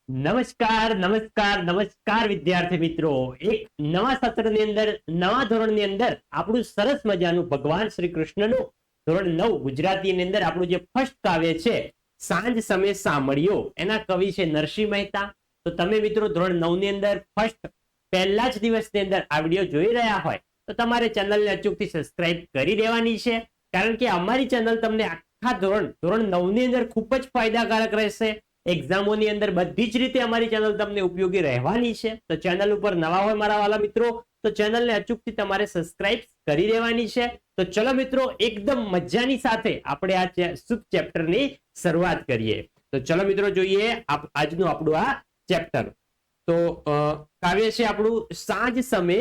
નમસ્કાર નમસ્કાર નમસ્કાર વિદ્યાર્થી મિત્રો, એક નવા સત્રની અંદર નવા ધોરણની અંદર આપણું સરસ મજાનું ભગવાન શ્રી કૃષ્ણનું ધોરણ 9 ગુજરાતીની અંદર આપણું જે ફર્સ્ટ કાવ્ય છે સાંજ સમે સાંભળ્યો, એના કવિ છે નરસિંહ મહેતા. તો તમે મિત્રો ધોરણ 9 ની અંદર ફર્સ્ટ પહેલા જ દિવસની અંદર આ વિડીયો જોઈ રહ્યા હોય તો તમારે ચેનલને અચૂકથી સબસ્ક્રાઇબ કરી દેવાની છે, કારણ કે અમારી ચેનલ તમને આખા ધોરણ 9 ની અંદર ખૂબ જ ફાયદાકારક રહેશે. એક્ઝામોની અંદર બધી જ રીતે અમારી ચેનલ તમને ઉપયોગી રહેવાની છે. તો ચેનલ ઉપર નવા હોય મારા વાલા મિત્રો તો ચેનલને અચૂકથી તમારે સબસ્ક્રાઇબ કરી દેવાની છે. તો ચલો મિત્રો, એકદમ મજાની સાથે આપણે આ શુભ ચેપ્ટરની શરૂઆત કરીએ. તો ચલો મિત્રો જોઈએ આજનું આપણું આ ચેપ્ટર. તો કાવ્ય છે આપણું સાંજ સમે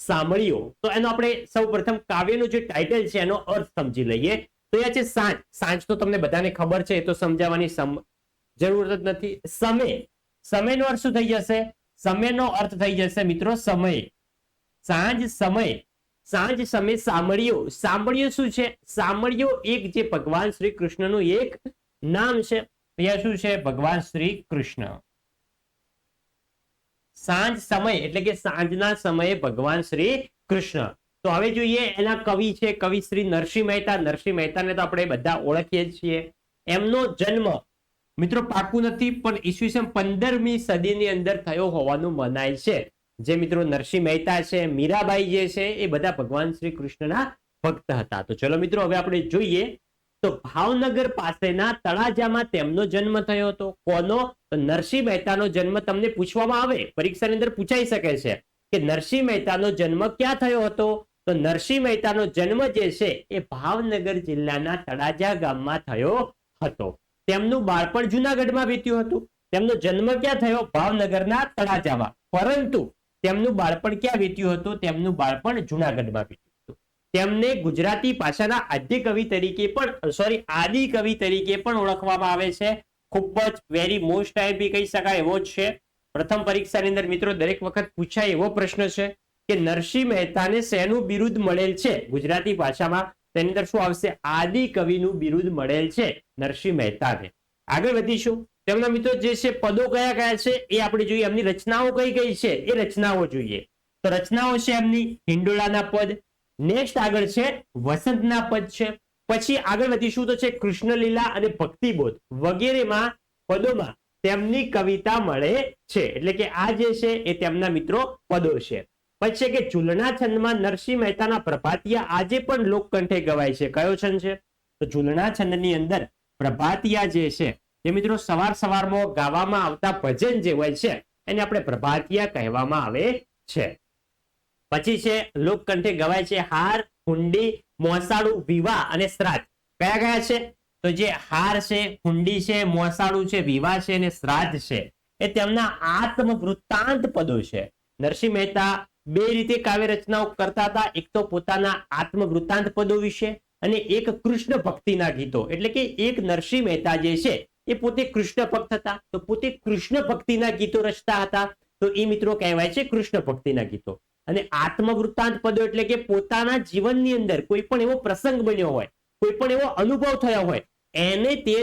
સાંભળ્યો. તો એનો આપણે સૌપ્રથમ કાવ્યનું જે ટાઇટલ છે એનો અર્થ સમજી લઈએ. તો એ છે સાંજ. સાંજ તો તમને બધાને ખબર છે, એ તો સમજાવવાની જરૂરત જ નથી. સમયનો અર્થ શું થઈ જશે? સમયનો અર્થ થઈ જશે મિત્રો સમય. સાંજ સમય, સાંજ સમય સાંભળ્યો. સાંભળ્યો શું છે? સાંભળ્યો એક જે ભગવાન શ્રી કૃષ્ણનું એક નામ છે. અહીંયા શું છે? ભગવાન શ્રી કૃષ્ણ. સાંજ સમય એટલે કે સાંજના સમયે ભગવાન શ્રી કૃષ્ણ. તો હવે જોઈએ એના કવિ છે કવિ શ્રી નરસિંહ મહેતા. નરસિંહ મહેતાને તો આપણે બધા ઓળખીએ છીએ. એમનો જન્મ મિત્રો પાકું નથી, પણ ઈસવીસન 15મી સદીની અંદર થયો હોવાનું મનાય છે. જે મિત્રો નરસિંહ મહેતા છે, મીરાબાઈ જે છે, એ બધા ભગવાન શ્રી કૃષ્ણના ભક્ત હતા. તો ચલો મિત્રો હવે આપણે જોઈએ. તો ભાવનગર પાસેના તળાજામાં તેમનો જન્મ થયો હતો. કોનો? તો નરસિંહ મહેતાનો જન્મ તમને પૂછવામાં આવે, પરીક્ષાની અંદર પૂછાઈ શકે છે કે નરસિંહ મહેતાનો જન્મ ક્યાં થયો હતો? તો નરસિંહ મહેતાનો જન્મ જે છે એ ભાવનગર જિલ્લાના તળાજા ગામમાં થયો હતો. તેમનું બાળપણ જુનાગઢમાં વીત્યું હતું. તેમનો જન્મ ક્યાં થયો? ભાવનગરના તળાજામાં. પરંતુ તેમનું બાળપણ ક્યાં વીત્યું હતું? તેમનું બાળપણ જુનાગઢમાં વીત્યું હતું. તેમને ગુજરાતી ભાષાના આદ્ય કવિ તરીકે પણ આદિ કવિ તરીકે પણ ઓળખવામાં આવે છે. ખૂબ જ વેરી મોસ્ટ આઈએમપી કહી શકાય એવો જ છે. પ્રથમ પરીક્ષાની અંદર મિત્રો દરેક વખત પૂછાય એવો પ્રશ્ન છે કે નરસિંહ મહેતાને શેનું બિરુદ મળેલ છે ગુજરાતી ભાષામાં? તેની અંદર શું આવશે? આદિ કવિનું બિરુદ મળેલ છે નરસિંહ મહેતાને. આગળ વધીશું. તેમના મિત્રો જે છે પદો કયા કયા છે એ આપણે જોઈએ. એમની રચનાઓ કઈ કઈ છે એ રચનાઓ જોઈએ. તો રચનાઓ છે એમની હિંડોળાના પદ, નેક્સ્ટ આગળ છે વસંતના પદ છે. પછી આગળ વધીશું તો છે કૃષ્ણલીલા અને ભક્તિબોધ વગેરેમાં પદોમાં તેમની કવિતા મળે છે. એટલે કે આ જે છે એ તેમના મિત્રો પદો છે. પછી કે ઝૂલણા છંદમાં નરસિંહ મહેતાના પ્રભાતિયા આજે પણ લોકકંઠે ગવાય છે. કયો છંદ છે? તો ઝૂલણા છંદની અંદર પ્રભાતિયા જે છે એ મિત્રો સવારમાં ગાવામાં આવતા ભજન જે હોય છે એને આપણે પ્રભાતિયા કહેવામાં આવે છે. પછી છે લોકકંઠે ગવાય છે હાર, હુંડી, મોસાળું, વિવાહ અને શ્રાદ્ધ. કયા કયા છે? તો જે હાર છે, હુંડી છે, મોસાળું છે, વિવાહ છે અને શ્રાદ્ધ છે એ તેમના આત્મવૃત્તાંત પદો છે. નરસિંહ મહેતા બે રીતે કાવ્ય રચનાઓ કરતા હતા. એક તો પોતાના આત્મવૃત્તાંત પદો વિશે અને એક કૃષ્ણ ભક્તિના ગીતો. એટલે કે એક નરસિંહ મહેતા જે છે એ પોતે કૃષ્ણ ભક્ત હતા, તો પોતે કૃષ્ણ ભક્તિના ગીતો રચતા હતા. તો એ મિત્રો કહેવાય છે કૃષ્ણ ભક્તિના ગીતો. અને આત્મવૃત્તાંત પદો એટલે કે પોતાના જીવનની અંદર કોઈ પણ એવો પ્રસંગ બન્યો હોય, કોઈ પણ એવો અનુભવ થયો હોય એને તે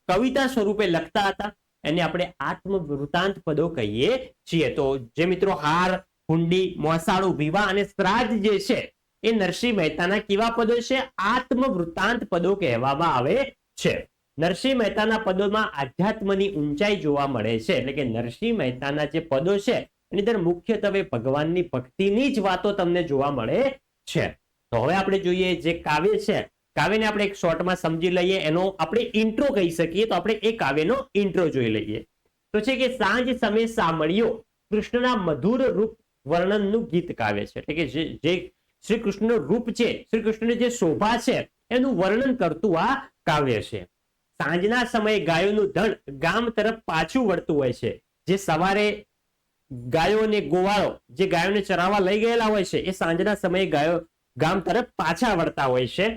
કવિતા સ્વરૂપે લખતા હતા. એને આપણે આત્મવૃત્તાંત પદો કહીએ છીએ. તો જે મિત્રો હાર, હુંડી, મોસાળું, વિવાહ અને શ્રાદ્ધ જે છે એ નરસિંહ મહેતાના કેવા પદો છે? આત્મવૃત્તાંત પદો કહેવામાં આવે છે. નરસિંહ મહેતાના પદોમાં આધ્યાત્મની ઊંચાઈ જોવા મળે છે. એટલે કે નરસિંહ મહેતાના જે પદો છે એની અંદર મુખ્યત્વે ભગવાનની ભક્તિની જ વાતો તમને જોવા મળે છે. તો હવે આપણે જોઈએ જે કાવ્ય છે, કાવ્યને આપણે એક શોર્ટમાં સમજી લઈએ. એનો આપણે ઇન્ટ્રો કહી શકીએ. તો આપણે એ કાવ્યનો ઇન્ટ્રો જોઈ લઈએ. તો છે કે સાંજ સમે સાંભળ્યો કૃષ્ણના મધુર રૂપ વર્ણનનું ગીત કાવ્ય છે. એટલે કે જે શ્રી કૃષ્ણનું રૂપ છે, શ્રી કૃષ્ણની જે શોભા છે એનું વર્ણન કરતું આ કાવ્ય છે. સાંજના સમયે ગાયોનું ધણ ગામ તરફ પાછું વળતું હોય છે. જે સવારે ગાયો અને ગોવાળો જે ગાયોને ચરાવવા લઈ ગયેલા હોય છે એ સાંજના સમયે ગાયો ગામ તરફ પાછા વળતા હોય છે.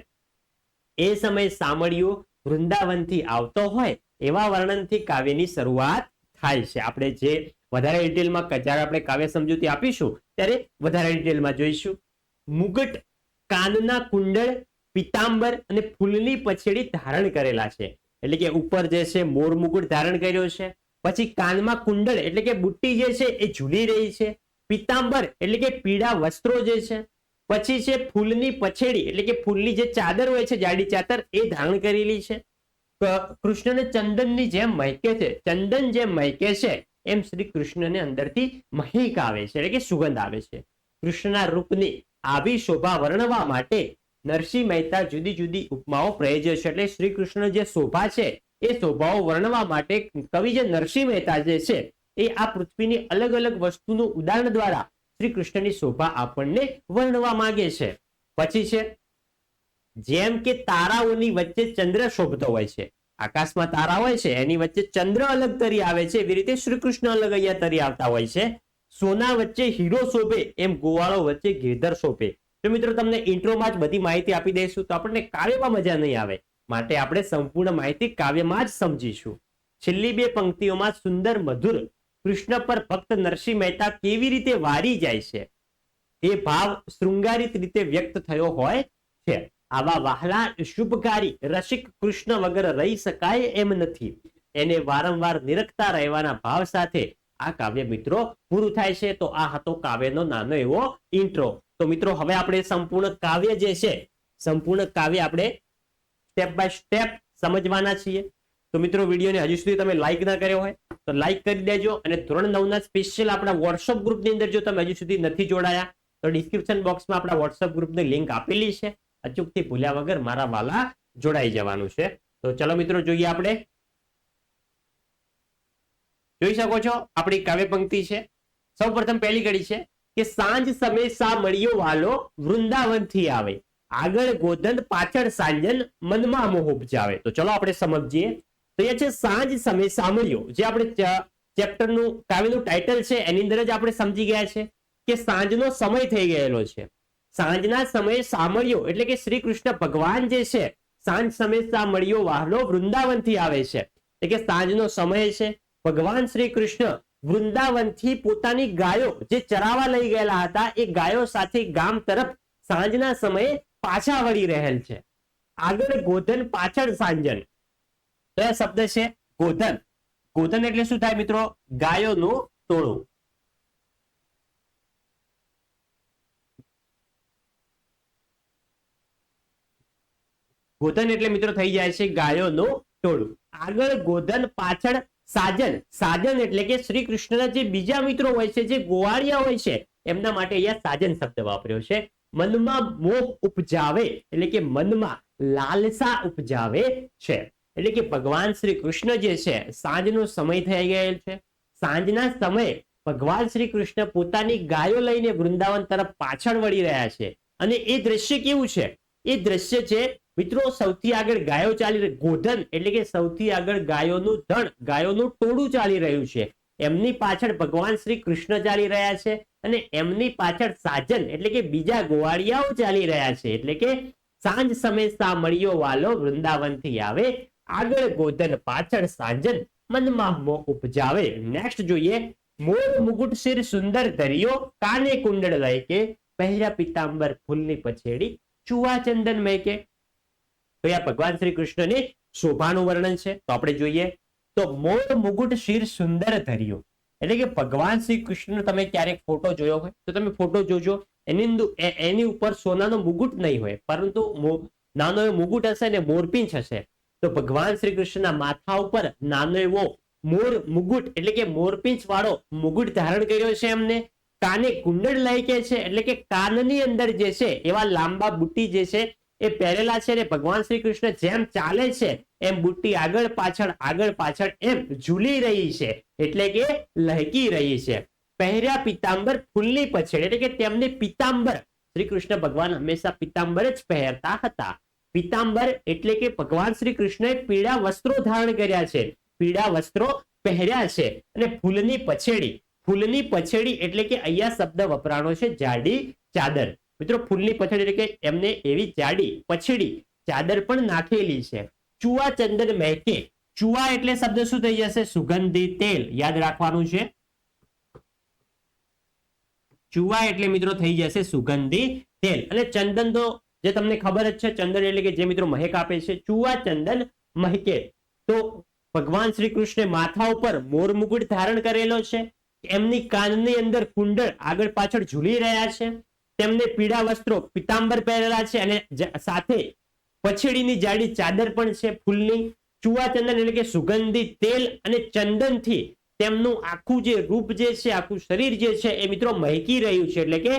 એ સમયે સાંભળ્યો વૃંદાવનથી આવતો હોય એવા વર્ણનથી કાવ્યની શરૂઆત થાય છે. આપણે જે વધારે ડિટેલમાં જ્યારે આપણે કાવ્ય સમજૂતી આપીશું ત્યારે વધારે ડિટેલમાં જોઈશું. મુગટ, કાનના કુંડળ, પિતાંબર અને ફૂલની પછેડી ધારણ કરેલા છે. એટલે કે ઉપર જે છે મોર મુકુટ ધારણ કર્યો છે, પછી કાનમાં કુંડળ એટલે કે બુટ્ટી જે છે એ ઝૂલી રહી છે. પિતાંબર એટલે કે પીળા વસ્ત્રો જે છે. પછી છે ફૂલની પછેડી એટલે કે ફૂલની જે ચાદર હોય છે જાડી ચાદર એ ધારણ કરેલી છે. કૃષ્ણને ચંદનની જેમ મહેકે છે. ચંદન જેમ મહેકે છે એમ શ્રી કૃષ્ણને અંદરથી મહેક આવે છે એટલે કે સુગંધ આવે છે. કૃષ્ણના રૂપની આવી શોભા વર્ણવા માટે નરસિંહ મહેતા જુદી જુદી ઉપમાઓ પ્રયોજ્ય છે. એટલે શ્રી કૃષ્ણ જે શોભા છે એ શોભાઓ વર્ણવા માટે કવિ જે નરસિંહ મહેતા જે છે એ આ પૃથ્વીની અલગ અલગ વસ્તુનું ઉદાહરણ દ્વારા શ્રી કૃષ્ણની શોભા આપણને વર્ણવા માંગે છે. પછી છે જેમ કે તારાઓની વચ્ચે ચંદ્ર શોભતો હોય છે. આકાશમાં તારા હોય છે એની વચ્ચે ચંદ્ર અલગ તરી આવે છે એવી રીતે શ્રી કૃષ્ણ અલગ અહીંયા તરી આવતા હોય છે. સોના વચ્ચે હીરો શોભે એમ ગોવાળો વચ્ચે ગિરધર શોભે. તો મિત્રો તમને ઇન્ટ્રોમાં જ બધી માહિતી આપી દઈશું તો આપણને કાવ્યમાં મજા નહીં આવે, માટે આપણે સંપૂર્ણ માહિતી કાવ્યમાં જ સમજીશું. છેલ્લી બે પંક્તિઓમાં સુંદર મધુર કૃષ્ણ પર ભક્ત નરસિંહ મહેતા કેવી રીતે વારી જાય છે એ ભાવ શૃંગારિત રીતે વ્યક્ત થયો હોય છે. આવા વહાલા શુભકારી રસિક કૃષ્ણ વગર રહી શકાય એમ નથી. એને વારંવાર નિરખતા રહેવાના ભાવ સાથે આ કાવ્ય મિત્રો પૂરું થાય છે. તો આ હતો કાવ્યનો નાનો એવો ઇન્ટ્રો. તો મિત્રો હવે આપણે સંપૂર્ણ કાવ્ય જે છે સંપૂર્ણ કાવ્ય આપણે સ્ટેપ બાય સ્ટેપ સમજવાના છીએ. તો મિત્રો વિડીયોને હજુ સુધી તમે લાઈક ના કર્યો હોય તો લાઈક કરી દેજો. અને ધોરણ 9 ના સ્પેશિયલ આપણા વોટ્સઅપ ગ્રુપની અંદર જો તમે હજુ સુધી નથી જોડાયા તો ડિસ્ક્રિપ્શન બોક્સમાં આપણા વોટ્સઅપ ગ્રુપની લિંક આપેલી છે. અચૂકથી ભૂલ્યા વગર મારા વાલા જોડાઈ જવાનું છે. તો ચલો મિત્રો જોઈએ. આપણે જોઈ શકો છો આપણી કાવ્ય પંક્તિ છે. સૌપ્રથમ પહેલી કડી છે કે સાંજ સમય સા મળ્યો વાલો વૃંદાવનથી આવે, આગળ ગોધન પાછળ સાંજન મનમાં મોહ ઉપજાવે. તો ચલો આપણે સમજીએ. તો એ છે સાંજ સમય સાંભળ્યો, જે આપણે ચેપ્ટરનું કાવ્યનું ટાઇટલ છે એની અંદર જ આપણે સમજી ગયા છે કે સાંજનો સમય થઈ ગયેલો છે. સાંજના સમયે સાંભળ્યો એટલે કે શ્રી કૃષ્ણ ભગવાન જે છે સાંજ સમય સાંભળ્યો વાહલો વૃંદાવનથી આવે છે. એટલે કે સાંજનો સમય છે. ભગવાન શ્રી કૃષ્ણ વૃંદાવનથી પોતાની ગાયો જે ચરાવા લઈ ગયેલા હતા એ ગાયો સાથે ગામ તરફ સાંજના સમયે પાછા વળી રહેલ છે. આગળ ગોધન પાછળ સાંજન. તો આ શબ્દ છે ગોધન. ગોધન એટલે શું થાય મિત્રો? ગાયોનું ટોળું. ગોધન એટલે મિત્રો થઈ જાય છે ગાયોનું ટોળું. આગળ ગોધન પાછળ સાજન. સાજન એટલે કે શ્રી કૃષ્ણના જે બીજા મિત્રો હોય છે જે ગોવાળિયા હોય છે એમના માટે અહીંયા સાજન શબ્દ વાપર્યો છે. મનમાં મોહ ઉપજાવે એટલે કે મનમાં લાલસા ઉપજાવે છે. એટલે કે ભગવાન શ્રી કૃષ્ણ જે છે સાંજનો સમય થઈ ગયેલ છે. સાંજના સમયે ભગવાન શ્રી કૃષ્ણ પોતાની ગાયો લઈને વૃંદાવન તરફ પાછળ વળી રહ્યા છે. અને એ દ્રશ્ય કેવું છે? એ દ્રશ્ય છે મિત્રો સૌથી આગળ ગાયો ચાલી રહી. ગોધન એટલે કે સૌથી આગળ ગાયોનું ધણ, ગાયોનું ટોળું ચાલી રહ્યું છે. એમની પાછળ ભગવાન શ્રી કૃષ્ણ ચાલી રહ્યા છે અને એમની પાછળ સાજન એટલે કે બીજા ગોવાળિયાઓ ચાલી રહ્યા છે. એટલે કે સાંજ સમય સા મળ્યો વાલો વૃંદાવનથી આવે, આગળ ગોધન પાછળ સાજન મનમાં મોહ ઉપજાવે. નેક્સ્ટ જોઈએ. મોર મુગુટ શિર સુંદર ધર્યો, કાને કુંડળ લઈ કે, પહેર્યા પિતાંબર ફૂલની પછેડી, ચુવા ચંદન મહેકે. તો આ ભગવાન શ્રી કૃષ્ણની શોભાનું વર્ણન છે. તો આપણે જોઈએ. તો મોર મુગુટ શિર સુંદર ધર્યો એટલે કે ભગવાન શ્રી કૃષ્ણ તમે ક્યારેક ફોટો જોયો હોય તો તમે ફોટો જોજો. એની ઉપર સોનાનો મુગુટ નહીં હોય પરંતુ નાનો એવો મુગુટ હશે ને મોરપીંછ હશે. તો ભગવાન શ્રી કૃષ્ણના માથા ઉપર નાનો એવો મોર મુગુટ એટલે કે મોરપીંછ વાળો મુગુટ ધારણ કર્યો છે એમને. કાને કુંડળ લઈ કે છે એટલે કે કાનની અંદર જે છે એવા લાંબા બુટ્ટી જે છે એ પહેરેલા છે. ને ભગવાન શ્રી કૃષ્ણ જેમ ચાલે છે એમ બુટ્ટી આગળ પાછળ એમ ઝૂલી રહી છે એટલે કે લહેકી રહી છે. પહેર્યા પિતાંબર ફૂલની પછેડી એટલે કે તેમને પિતાંબર, શ્રી કૃષ્ણ ભગવાન હંમેશા પિતાંબર જ પહેરતા હતા. પિતાંબર એટલે કે ભગવાન શ્રી કૃષ્ણએ પીળા વસ્ત્રો ધારણ કર્યા છે, પીળા વસ્ત્રો પહેર્યા છે. અને ફૂલની પછેડી, ફૂલની પછેડી એટલે કે અહીંયા શબ્દ વપરાણો છે જાડી ચાદર. મિત્રો ફૂલની પછેડી એટલે કે એમને એવી જાડી પછેડી ચાદર પણ નાખેલી છે. ચુવા ચંદન મહેકે. ચુવા એટલે શબ્દ શું થઈ જશે? સુગંધી તેલ. યાદ રાખવાનું છે. ચુવા એટલે મિત્રો થઈ જશે સુગંધી તેલ. અને ચંદન તો જે તમને ખબર જ છે, ચંદન એટલે કે જે મિત્રો મહેક આપે છે. ચુવા ચંદન મહેકે. તો ભગવાન શ્રી કૃષ્ણે માથા ઉપર મોર મુકુટ ધારણ કરેલો છે, એમની કાનની અંદર કુંડળ આગળ પાછળ ઝૂલી રહ્યા છે, તેમને પીળા વસ્ત્રો પીતાંબર પહેરેલા છે અને સાથે પછેડીની જાડી ચાદર પણ છે ફૂલની, ચુવાચંદન એટલે કે સુગંધિત તેલ અને ચંદનથી તેમનું આખું જે રૂપ જે છે, આખું શરીર જે છે એ મિત્રો મહેકી રહ્યું છે, એટલે કે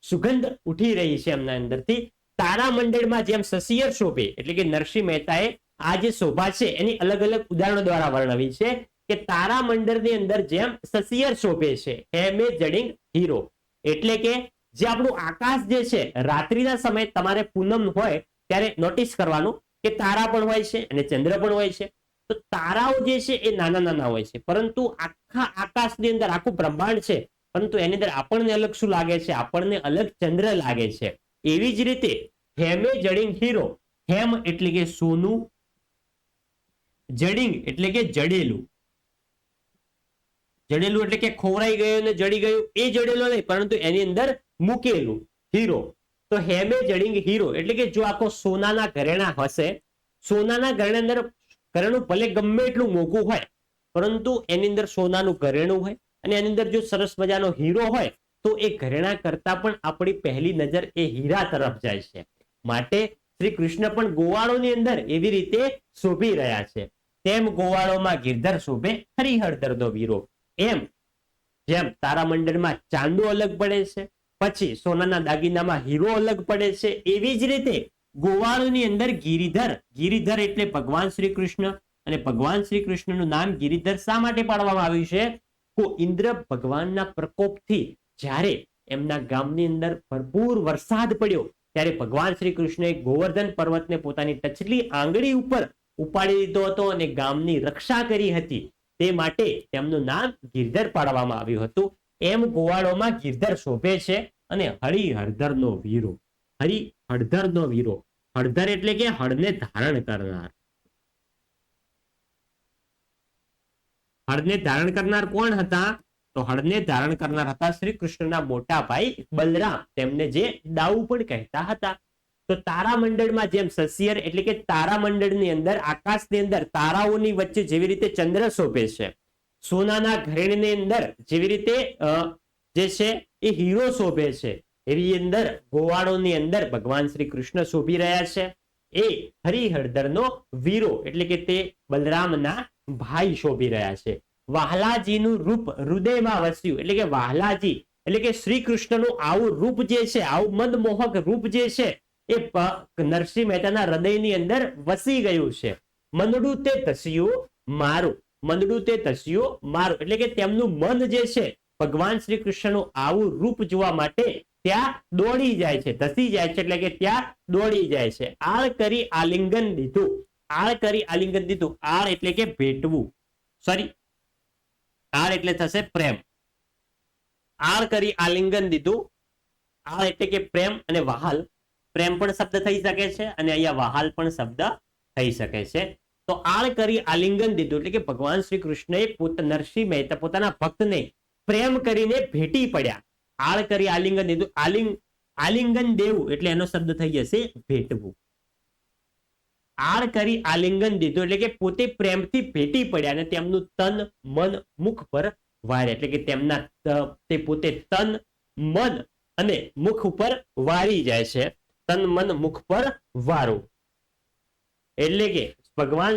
સુગંધ ઉઠી રહી છે એમના અંદરથી. તારામંડળમાં જેમ સસિયર શોભે એટલે કે નરસિંહ મહેતાએ આ જે શોભા છે એની અલગ અલગ ઉદાહરણો દ્વારા વર્ણવી છે કે તારામંડળની અંદર જેમ સસિયર શોભે છે હેમે જડિંગ હીરો, એટલે કે જે આપણું આકાશ જે છે રાત્રિના સમયે તમારે પૂનમ હોય ત્યારે નોટિસ કરવાનું કે તારા પણ હોય છે અને ચંદ્ર પણ હોય છે. તો તારાઓ જે છે એ નાના નાના હોય છે, પરંતુ આખા આકાશની અંદર આખું બ્રહ્માંડ છે, પરંતુ એની અંદર આપણને અલગ શું લાગે છે? આપણને અલગ ચંદ્ર લાગે છે. એવી જ રીતે હેમે જડિંગ હીરો, હેમ એટલે કે સોનું, જડિંગ એટલે કે જડેલું, જડેલું એટલે કે ખોવરાઈ ગયું ને જડી ગયું એ જડેલો નહીં, પરંતુ એની અંદર મૂકેલું હીરો. તો હેમે જડિંગ હીરો એટલે કે જો આખો સોનાના ઘરેણા હશે, સોનાના ઘરેણા અંદર ઘરેણું ભલે ગમે એટલું મોંઘું હોય, પરંતુ એની અંદર સોનાનું ઘરેણું હોય અને એની અંદર જો સરસ મજાનો હીરો હોય તો એ ઘરેણા કરતા પણ આપણી પહેલી નજર એ હીરા તરફ જાય છે. માટે શ્રી કૃષ્ણ પણ ગોવાળોની અંદર એવી રીતે શોભી રહ્યા છે. તેમ ગોવાળોમાં ગિરધર શોભે હરિહરધરનો વીરો. એમ જેમ તારામંડળમાં ચાંદો અલગ પડે છે, પછી સોનાના દાગીનામાં હીરો અલગ પડે છે, એવી જ રીતે ગોવાળોની અંદર ગિરિધર, ગિરિધર એટલે ભગવાન શ્રી કૃષ્ણ, અને ભગવાન શ્રી કૃષ્ણનું નામ ગિરિધર શા માટે પાડવામાં આવ્યું છે? તો ઇન્દ્ર ભગવાનના પ્રકોપથી જ્યારે એમના ગામની અંદર ભરપૂર વરસાદ પડ્યો ત્યારે ભગવાન શ્રી કૃષ્ણએ ગોવર્ધન પર્વતને પોતાની ટચલી આંગળી ઉપર ઉપાડી લીધો હતો અને ગામની રક્ષા કરી હતી. તે માટે તેમનું નામ ગિરધર પાડવામાં આવ્યું હતું. એમ ગોવાળોમાં ગિરધર શોભે છે અને હરિહરધરનો વીરો, હરિહરધરનો વીરો. હળધર એટલે કે હળને ધારણ કરનાર. હળને ધારણ કરનાર કોણ હતા? તો હળને ધારણ કરનાર હતા શ્રી કૃષ્ણના મોટા ભાઈ બલરામ, તેમને જે દાઉ પણ કહેતા હતા. તો તારામંડળમાં જેમ સસિયર એટલે કે તારામંડળની અંદર આકાશની અંદર તારાઓની વચ્ચે જેવી રીતે ચંદ્ર શોભે છે, સોનાના ઘરેણની અંદર જેવી રીતે જે છે એ હીરો શોભે છે, એવી અંદર ગોવાળોની અંદર ભગવાન શ્રી કૃષ્ણ શોભી રહ્યા છે. એ હરિહરધરનો વીરો એટલે કે તે બલરામના ભાઈ શોભી રહ્યા છે. વાહલાજીનું રૂપ હૃદયમાં વસ્યું એટલે કે વાહલાજી એટલે કે શ્રી કૃષ્ણનું આવું રૂપ જે છે, આવું મનમોહક રૂપ જે છે એ નરસિંહ મહેતાના હૃદયની અંદર વસી ગયું છે. મંદડું તે ધસ્યું મારું, મંદડું તે ધસ્યું મારું એટલે કે તેમનું મન જે છે ભગવાન શ્રી કૃષ્ણનું આવું રૂપ જોવા માટે ત્યાં દોડી જાય છે, ધસી જાય છે એટલે કે ત્યાં દોડી જાય છે. આળ કરી આલિંગન દીધું, આળ કરી આલિંગન દીધું, આળ એટલે કે ભેટવું, સોરી આળ એટલે થશે પ્રેમ. આળ કરી આલિંગન દીધું, આળ એટલે કે પ્રેમ અને વહાલ, પ્રેમ પણ શબ્દ થઈ શકે છે અને અહીંયા વહાલ પણ શબ્દ થઈ શકે છે. તો આળ કરી આલિંગન દીધું એટલે કે ભગવાન શ્રી કૃષ્ણએ નરસિંહ મહેતા પોતાના ભક્તને પ્રેમ કરીને ભેટી પડ્યા. આળ કરી આલિંગન દીધું, આલિંગન દેવું એટલે એનો શબ્દ થઈ જશે ભેટવું. આળ કરી આલિંગન દીધું એટલે કે પોતે પ્રેમથી ભેટી પડ્યા અને તેમનું તન મન મુખ પર વારે એટલે કે તેમના તે પોતે તન મન અને મુખ ઉપર વારી જાય છે. તન મન મુખ પર વારો એટલે કે ભગવાન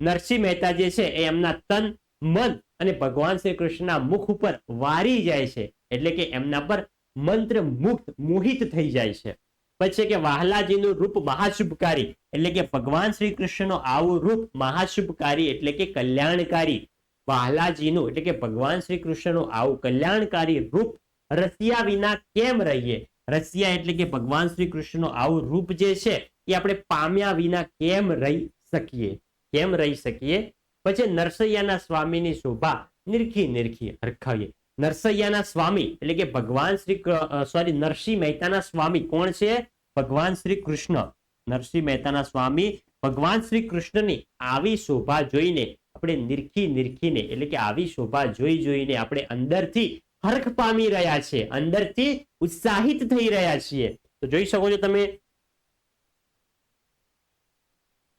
નરસિંહ મહેતા જે છે એ એમના તન મન અને ભગવાન શ્રી કૃષ્ણના મુખ ઉપર વારી જાય છે, એટલે કે એમના પર મંત્ર મુગ્ધ મોહિત થઈ જાય છે. પછી કે વાહલાજીનું રૂપ મહાશુભકારી એટલે કે ભગવાન શ્રી કૃષ્ણનું આવું રૂપ મહાશુભકારી એટલે કે કલ્યાણકારી. વાહલાજીનું એટલે કે ભગવાન શ્રી કૃષ્ણનું આવું કલ્યાણકારી રૂપ રસિયા વિના કેમ રહીએ? રસિયા એટલે કે ભગવાન શ્રી કૃષ્ણનું આવું રૂપ જે છે એ આપણે પામ્યા વિના કેમ રહી શકીએ? કેમ રહી શકીએ? પછી નરસૈયાના સ્વામીની શોભા નિરખી નિરખી હરખાવીએ. નરસૈયાના સ્વામી એટલે કે ભગવાન શ્રી નરસિંહ મહેતાના સ્વામી કોણ છે? ભગવાન શ્રી કૃષ્ણ. નરસિંહ મહેતાના સ્વામી ભગવાન શ્રી કૃષ્ણની આવી શોભા જોઈને આપણે નિરખી નિરખીને એટલે કે આવી શોભા જોઈને આપણે અંદરથી હર્ખ પામી રહ્યા છે, અંદરથી ઉત્સાહિત થઈ રહ્યા છીએ. તો જોઈ શકો છો તમે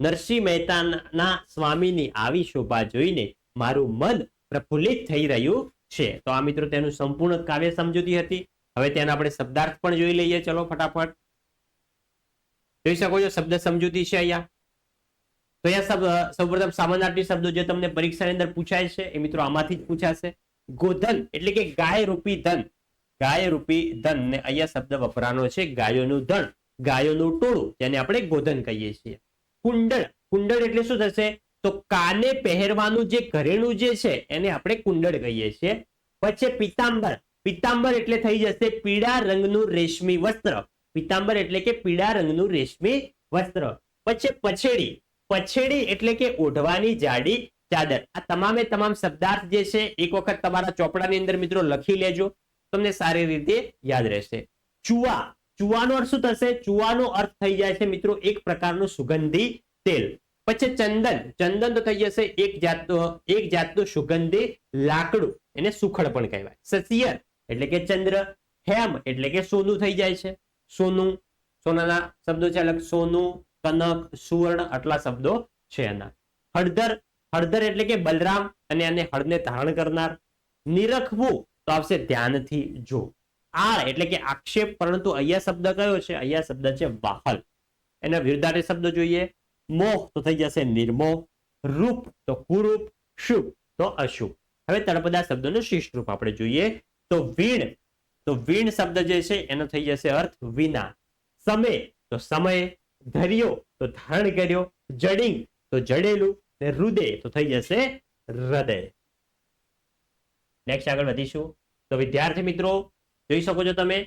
નરસિંહ મહેતાના સ્વામીની આવી શોભા જોઈને મારું મન પ્રફુલ્લિત થઈ રહ્યું છે. તો આ મિત્રો તેનું સંપૂર્ણ કાવ્ય સમજૂતી હતી. હવે તેના આપણે શબ્દાર્થ પણ જોઈ લઈએ. ચલો ફટાફટ જોઈ શકો છો શબ્દ સમજૂતી છે અહીંયા. તો અહીંયા સૌપ્રથમ સમાનાર્થી શબ્દો જે તમને પરીક્ષાની અંદર પૂછાય છે એ મિત્રો આમાંથી જ પૂછાશે. ગોધન એટલે કે ગાય રૂપી ધન, ગાય રૂપી ધન ને અહીંયા શબ્દ વપરાનો છે ગાયોનું ધન, ગાયોનું ટોળું, જેને આપણે ગોધન કહીએ છીએ. કુંડળ, કુંડળ એટલે શું થશે? તો કાને પહેરવાનું જે ઘરેણું જે છે એને આપણે કુંડળ કહીએ છીએ. પછી પિતાંબર, પિતાંબર એટલે થઈ જશે પીળા રંગનું રેશમી વસ્ત્ર, પિતાંબર એટલે કે પીળા રંગનું રેશમી વસ્ત્ર. પછી પછેડી, પછેડી એટલે કે ઓઢવાની જાડી ચાદર. આ તમામે તમામ શબ્દાર્થ જે છે એક વખત તમારા ચોપડાની અંદર મિત્રો લખી લેજો, તમને સારી રીતે યાદ રહેશે. ચુવા, ચુવાનો અર્થ શું થશે? ચુવાનો અર્થ થઈ જાય છે મિત્રો એક પ્રકારનું સુગંધી તેલ. પછી ચંદન, ચંદન તો થઈ જશે એક જાતનું સુગંધી લાકડું, એને સુખડ પણ કહેવાય. સસિયર એટલે કે ચંદ્ર, હેમ એટલે કે સોનું થઈ જાય છે, સોનું, સોનાના શબ્દો છે અલગ, સોનું, કનક, સુવર્ણ, આટલા શબ્દો છે એના. હળદર, હળદર એટલે કે બલરામ અને આને હળને ધારણ કરનાર. નિરખવું તો આવશે ધ્યાનથી જો. આળ એટલે કે આક્ષેપ, પરંતુ અહીંયા શબ્દ કયો છે? અહીંયા શબ્દ છે વાહલ. એના વિરુદ્ધાર્થી શબ્દો જોઈએ. મોહ તો થઈ જશે નિર્મોહ, રૂપ તો કુરૂપ, શુભ તો અશુભ. હવે તળપદા શબ્દોનું શિષ્ટ રૂપ આપણે જોઈએ. તો વીણ, તો વીણ શબ્દ જે છે એનો થઈ જશે અર્થ વિના. સમય તો સમય, ધર્યો તો ધારણ કર્યો, જડિંગ તો જડેલું, ને હૃદય તો થઈ જશે હૃદય. નેક્સ્ટ આગળ વધીશું. તો વિદ્યાર્થી મિત્રો જોઈ શકો છો તમે,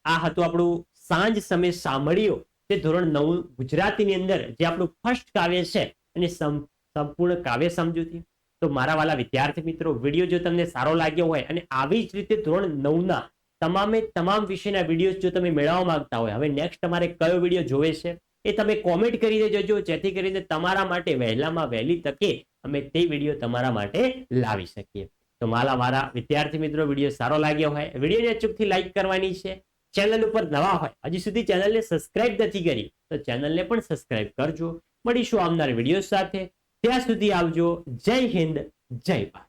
આ હતું આપણું સાંજ સમય સાંભળ્યો તે ધોરણ 9 ગુજરાતીની અંદર જે આપણું ફર્સ્ટ કાવ્ય છે અને સંપૂર્ણ કાવ્ય સમજૂતી. તો મારા વાલા વિદ્યાર્થી મિત્રો, વિડીયો જો તમને સારો લાગ્યો હોય અને આવી જ રીતે ધોરણ 9ના તમામે તમામ વિષયના વિડીયો જો તમે મેળવવા માંગતા હોય, હવે નેક્સ્ટ તમારે કયો વિડીયો જોવે છે એ તમે કોમેન્ટ કરીને જજો, જેથી કરીને તમારા માટે વહેલામાં વહેલી તકે અમે તે વિડીયો તમારા માટે લાવી શકીએ. તો મારા વિદ્યાર્થી મિત્રો, વિડીયો સારો લાગ્યો હોય વિડીયોને અચૂકથી લાઈક કરવાની છે. ચેનલ ઉપર નવા હોય, હજી સુધી ચેનલને સબસ્ક્રાઇબ નથી કરી તો ચેનલને પણ સબસ્ક્રાઇબ કરજો. મળીશું આવનાર વિડીયો સાથે. ત્યાં સુધી આવજો. જય હિન્દ, જય ભારત.